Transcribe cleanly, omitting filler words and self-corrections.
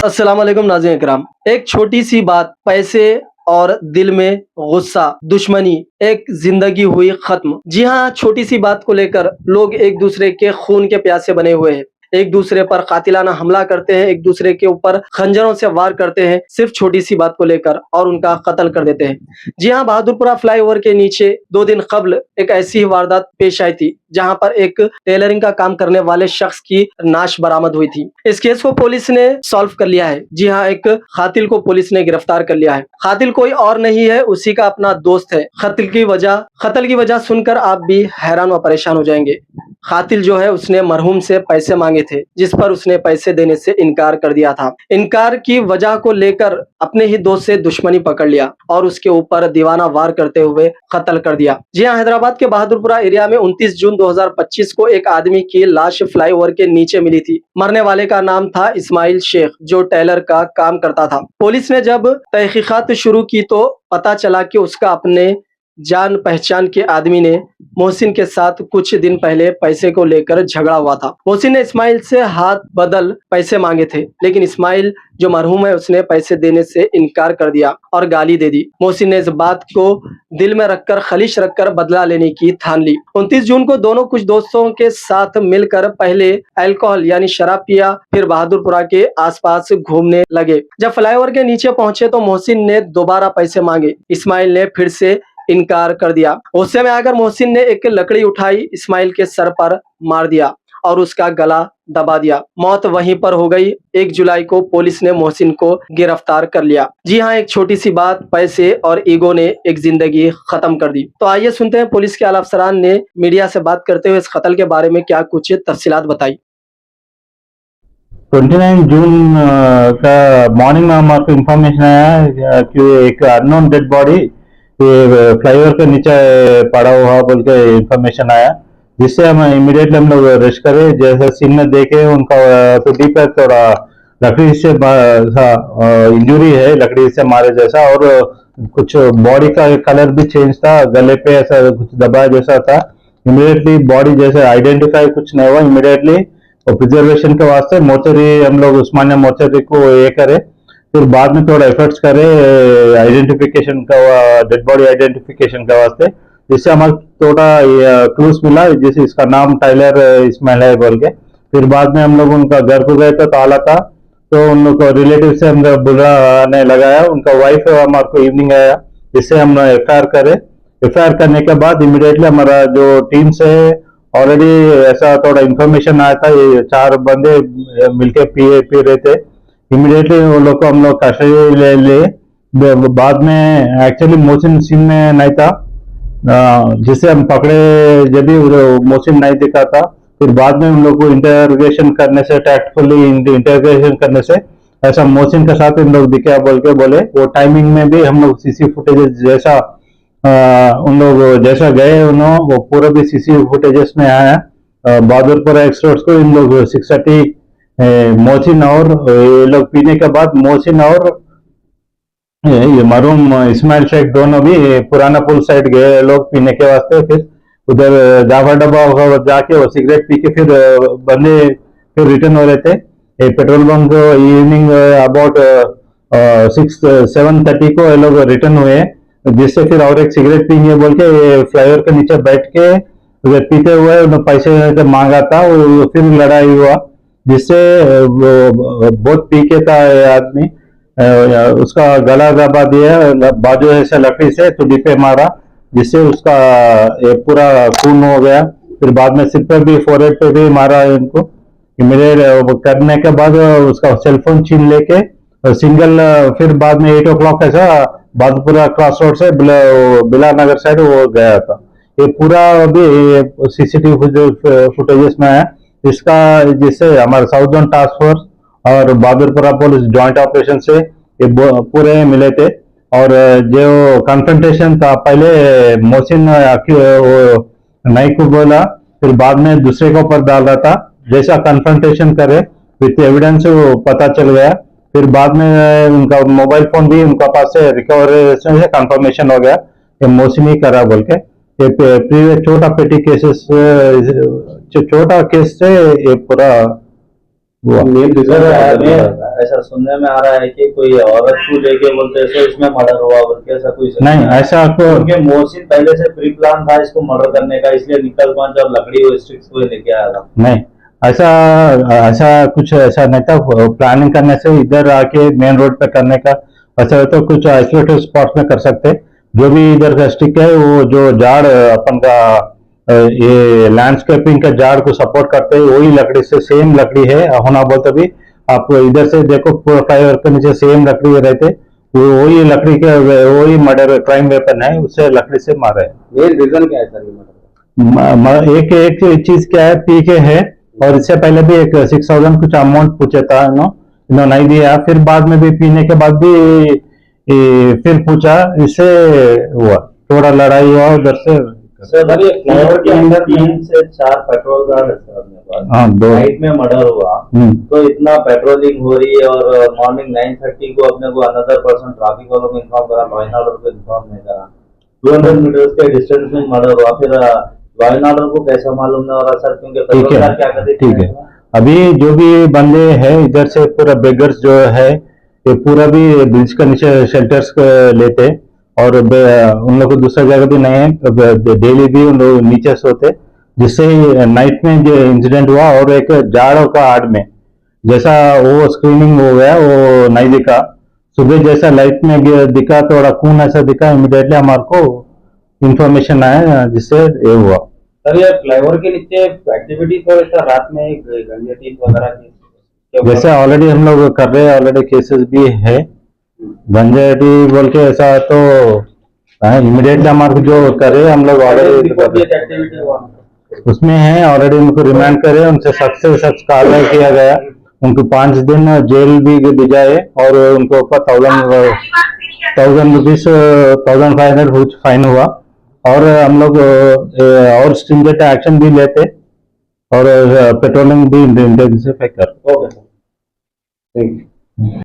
अस्सलाम वालेकुम नाज़रीन इकराम। एक छोटी सी बात, पैसे और दिल में गुस्सा, दुश्मनी, एक ज़िंदगी हुई ख़त्म। जी हाँ, छोटी सी बात को लेकर लोग एक दूसरे के खून के प्यासे बने हुए हैं। एक दूसरे पर कातिलाना हमला करते हैं, एक दूसरे के ऊपर खंजरों से वार करते हैं, सिर्फ़ छोटी सी बात को लेकर और उनका कत्ल कर देते हैं। जी हाँ, बहादुरपुरा फ्लाईओवर के नीचे 2 दिन क़ब्ल एक ऐसी ही वारदात पेश आई थी, जहाँ पर एक टेलरिंग का काम करने वाले शख्स की नाश बरामद हुई थी। इस केस को पुलिस ने सॉल्व कर लिया है। जी हाँ, एक कातिल को पुलिस ने गिरफ्तार कर लिया है। कातिल कोई और नहीं है, उसी का अपना दोस्त है। कत्ल की वजह सुनकर आप भी हैरान व परेशान हो जाएंगे। कातिल जो है उसने मरहूम से पैसे मांगे थे, जिस पर उसने पैसे देने से इनकार कर दिया था। इनकार की वजह को लेकर अपने ही दोस्त से दुश्मनी पकड़ लिया और उसके ऊपर दीवाना वार करते हुए कत्ल कर दिया। जी हाँ, हैदराबाद के बहादुरपुरा एरिया में 29 जून 2025 को एक आदमी की लाश फ्लाईओवर के नीचे मिली थी। मरने वाले का नाम था इस्माइल शेख, जो टेलर का काम करता था। पुलिस ने जब तहकीकात शुरू की तो पता चला कि उसका अपने जान पहचान के आदमी ने मोहसिन के साथ कुछ दिन पहले पैसे को लेकर झगड़ा हुआ था। मोहसिन ने इस्माइल से हाथ बदल पैसे मांगे थे, लेकिन इस्माइल जो मरहूम है उसने पैसे देने से इनकार कर दिया और गाली दे दी। मोहसिन ने इस बात को दिल में रखकर खलिश रखकर बदला लेने की ठान ली। 29 जून को दोनों कुछ दोस्तों के साथ मिलकर पहले अल्कोहल यानी शराब पिया, फिर बहादुरपुरा के आसपास घूमने लगे। जब फ्लाईओवर के नीचे पहुंचे तो मोहसिन ने दोबारा पैसे मांगे। इस्माइल ने फिर से इनकार कर दिया। गुस्से में आकर मोहसिन ने एक लकड़ी उठाई, इस्माइल के सर पर मार दिया और उसका गला दबा दिया। मौत वहीं पर हो गई। 1 जुलाई को पुलिस ने मोहसिन को गिरफ्तार कर लिया। जी हाँ, एक छोटी सी बात, पैसे और ईगो ने एक जिंदगी खत्म कर दी। तो आइए सुनते हैं पुलिस के आला अफसरान ने मीडिया से बात करते हुए इस कत्ल के बारे में क्या कुछ तफसीलात बताई। 29 जून का मॉर्निंग में हमारे इंफॉर्मेशन आया कि एक अननोन डेड बॉडी फ्लाईओवर के नीचे पड़ा हुआ बोल के इंफॉर्मेशन आया, जिससे हम इमीडिएटली हम लोग रेस्ट करे। जैसे सीन में देखे उनका टुटी पर थोड़ा लकड़ी से इंजुरी है, लकड़ी से मारे जैसा, और कुछ बॉडी का कलर भी चेंज था, गले पे ऐसा कुछ दबाया जैसा था। इमीडिएटली बॉडी जैसे आइडेंटिफाई कुछ नहीं हुआ इमीडिएटली, और प्रिजर्वेशन के वास्ते मोर्चरी हम लोग उस्मानिया मोर्चरी को ये करे। फिर बाद में थोड़ा एफर्ट्स करे आइडेंटिफिकेशन का, डेड बॉडी आइडेंटिफिकेशन के वास्ते, जिससे हमारे थोड़ा क्लूज मिला, जैसे इसका नाम टाइलर इस्माइल है बोल के। फिर बाद में हम लोग उनका घर को गए तो ताला था, तो उन लोग को रिलेटिव से हम बुलाने लगाया। उनका वाइफ हमारे को इवनिंग आया, जिससे हम FIR करे। FIR करने के बाद इमीडिएटली हमारा जो टीम से ऑलरेडी ऐसा थोड़ा इन्फॉर्मेशन आया था, ये 4 बंदे मिलके पी रहे थे। इमीडिएटली वो लोग को हम लोग कस्टडी ले लिए। बाद में एक्चुअली मोहसिन सीन में नहीं था, जिससे हम पकड़े जब भी मोहसिन नहीं दिखा था। फिर बाद में हम लोग को इंटरोगेशन करने से, टैक्टफुली इंटरोगेशन करने से ऐसा मोहसिन के साथ हम लोग दिखे बोल के बोले। वो टाइमिंग में भी हम लोग CC फुटेजेस जैसा उन लोग जैसा गए उन्होंने वो पूरा भी CC फुटेजेस में आया। बहादुरपुरा एक्सपर्ट्स को इन लोग 630 मोहसिन और ये लोग पीने के बाद मोहसिन और ये मरूम इस्माइल शेख दोनों भी पुराना पुल साइड गए लोग पीने के वास्ते। फिर उधर जाफर डब्बा जाके वो सिगरेट पी के फिर बंदे फिर रिटर्न हो रहे थे। पेट्रोल पंप इवनिंग अबाउट 7:30 को ये लोग रिटर्न हुए, जिससे फिर और एक सिगरेट पीएंगे बोल के फ्लाईओवर के नीचे बैठ के पीते हुए पैसे मांगा था। फिर लड़ाई हुआ, जिससे बहुत पी के था आदमी, उसका गला दबा दिया, बाजू ऐसे लकड़ी से तुड़ी पे मारा, जिससे उसका पूरा खून हो गया। फिर बाद में सिर पर भी, फोरहेड पे भी मारा इनको। इमीडिएट करने के बाद उसका सेलफोन छीन लेके सिंगल, फिर बाद में 8 o'clock ऐसा बहादुरपुरा क्रॉस रोड से बिला नगर साइड वो गया था। ये पूरा अभी CCTV फुटेजेस में है इसका, जिससे हमारे साउथ जोन टास्क फोर्स और बहादुरपुरा पुलिस जॉइंट ऑपरेशन से ये पूरे मिले थे। और जो कन्फ्रंटेशन था, पहले मोहसिन नई को बोला, फिर बाद में दूसरे को ऊपर डाल रहा था। जैसा कन्फ्रंटेशन करे विथ एविडेंस वो पता चल गया। फिर बाद में उनका मोबाइल फोन भी उनका पास से रिकवर से कंफर्मेशन हो गया कि मोहसिन ही करा बोल के। ये छोटा पेटी केसेस, छोटा केस से ये पूरा हुआ। मेन रीजन हमें ऐसा सुनने में आ रहा है कि कोई औरत को लेके बोलते हैं इसमें मर्डर हुआ बोल के, ऐसा कोई नहीं, ऐसा आपको क्योंकि मोहसिन पहले से प्री प्लान था इसको मर्डर करने का, इसलिए निकल पंच और लकड़ी वो स्टिक्स को लेके आया था। नहीं, ऐसा ऐसा कुछ ऐसा नहीं था। प्लानिंग करने से इधर आके मेन रोड पे करने का ऐसा हो तो कुछ आइसोलेटेड स्पॉट में कर सकते। जो भी इधर का स्टिक है वो जो झाड़ अपन का ये लैंडस्केपिंग का झाड़ को सपोर्ट करते हैं वही लकड़ी से सेम लकड़ी है होना बोलते भी आप इधर से देखो पूरा फ्लाईओवर के नीचे सेम लकड़ी रहते वो वही लकड़ी के वही मर्डर क्राइम वेपन है उससे लकड़ी से मारे। मेन रीजन क्या है सर ये मर्डर? एक चीज क्या है पी के है और इससे पहले भी एक 6,000 कुछ अमाउंट पूछा था इन्होंने नहीं दिया, फिर बाद में भी पीने के बाद भी फिर पूछा, इससे हुआ थोड़ा लड़ाई हुआ उधर से। सर ये फ्लाईओवर के अंदर 3 से 4 पेट्रोल गार्ड है सर अपने पास। हाँ, 2 नाइट में मर्डर हुआ तो इतना पेट्रोलिंग हो रही है और मॉर्निंग 9:30 को अपने को अनदर पर्सन ट्रैफिक वालों को इन्फॉर्म करा, लॉ एंड ऑर्डर को इन्फॉर्म नहीं करा। 200 मीटर्स के डिस्टेंस में मर्डर हुआ, फिर लॉ एंड ऑर्डर को कैसा मालूम नहीं हो रहा सर, क्योंकि ठीक है, क्या करते ठीक है। अभी जो भी बंदे हैं इधर से पूरा बेगर्स जो है ये पूरा भी ब्रिज के नीचे शेल्टर्स लेते और उन लोग को दूसरा जगह भी नहीं है, डेली भी उन लोग नीचे सोते, जिससे नाइट में जो इंसिडेंट हुआ और एक जाड़ों का आड़ में जैसा वो स्क्रीनिंग हो गया वो नहीं दिखा, सुबह जैसा लाइट में दिखा थोड़ा खून ऐसा दिखा, इमिडिएटली हमारे को इंफॉर्मेशन आया जिससे ये हुआ। सर ये फ्लाईओवर के नीचे एक्टिविटीज हो रही रात में गंजेटीज वगैरह की जैसे ऑलरेडी हम लोग कर रहे हैं, ऑलरेडी केसेस भी है गंजेटी बोल के ऐसा तो इमिडिएटली हमारे को जो करे हम लोग ऑलरेडी एक्टिविटी हुआ उसमें है, ऑलरेडी उनको रिमांड करे, उनसे सख्त से सख्त कार्रवाई किया गया, उनको 5 दिन जेल भी दिलाए और उनको ऊपर 1,000 रुपीज 1,500 फाइन हुआ और हम लोग और स्ट्रिंजेंट एक्शन भी लेते और पेट्रोलिंग भी इंटेंसिफाई कर। Okay sir, thank you.